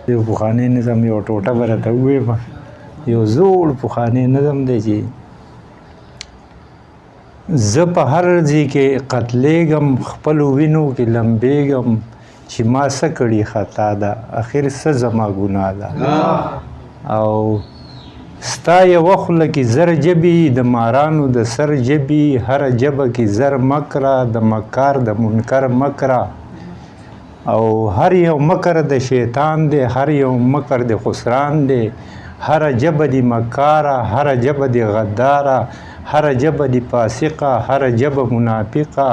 یو پخوانی نظم یو ټوټه به راته ووایې یو زوړ پخوانی نظم دی چې زه په هر ځای کې قتلیږم خپلو وینو کې لمبیږم چې ما څه کړي خطا ده اخر څه زما ګناه ده او ستا یوه خوله کې زر ژبې د مارانو د سر ژبې هره ژبه کې زر مکره د مکار د منکر مکره او هر یو مکر د شیطان دی هر یو مکر د خسران دی هر ژبه د مکاره هر ژبه د غداره هر ژبه د فاسقه هر ژبه منافقه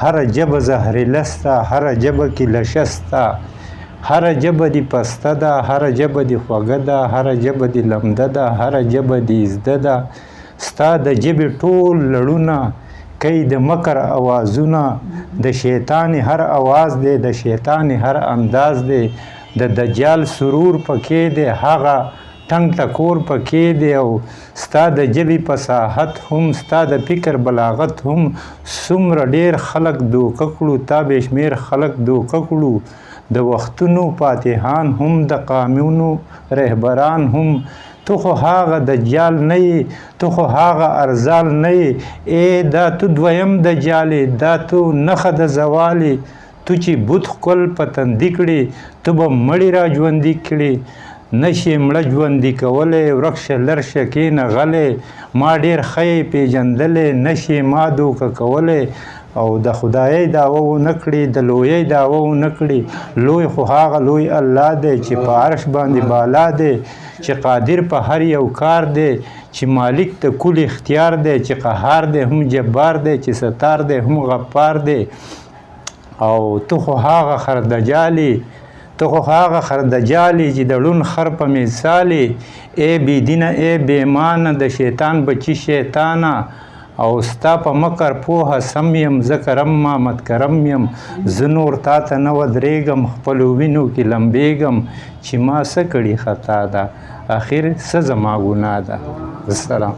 هر ژبه زهرلسته هر ژبه کې لشسته هر ژبه د پسته ده هر ژبه د خوږه ده هر ژبه د لمده ده هر ژبه د زده ده ستا د ژبې ټول لړونه کوي د مکر اوازونه د شیطان هر اواز دی د شیطان هر انداز دی د دجال سرور پکې دی هغه ټنګ ټکور پکې دی او ستا د ژبې فصاحت هم ستا د فکر بلاغت هم څومره ډېر خلک دوکه کړو تا بې شمېر خلک دوکه کړو د وختونو فاتحان هم د قانونو رهبران هم تو خو هغه دجال نه یې تو خو هغه ارزال نه یې ای دا تو دویم دجالې دا تو نښه د زوالې تو چې بت ښکل په تندي کړې ته به مړې را ژوندي کړې نشې مړه ژوندي کولی ورک شه لر شه کښېنه غلی ما ډېر ښه یې پېژندلی نشې ما دوکه کولی او د خدایۍ دعوه ونه کړي د لویۍ دعوه ونه کړي لوی خو هغه لوی الله دی چې په عرش باندې بالا دی چې قادر په هر یو کار دی چې مالک د کل اختیار دی چې قهار دی هم جبار دی چې ستار دی هم غفار دی او تو خو هغه خردجالي ته خو هغه خردجالي چې د ړوند خر په مثالې ای بېدینه ای بېمانه د شیطان بچي شیطانه او ستا په مکر پوهه سم یم زه کرم مامد کرم یم زه نور تا ته نه ودرېږم خپلو وینو کې لمبېږم چې ما څه کړي خطا ده اخر څه زما ګناه ده السلام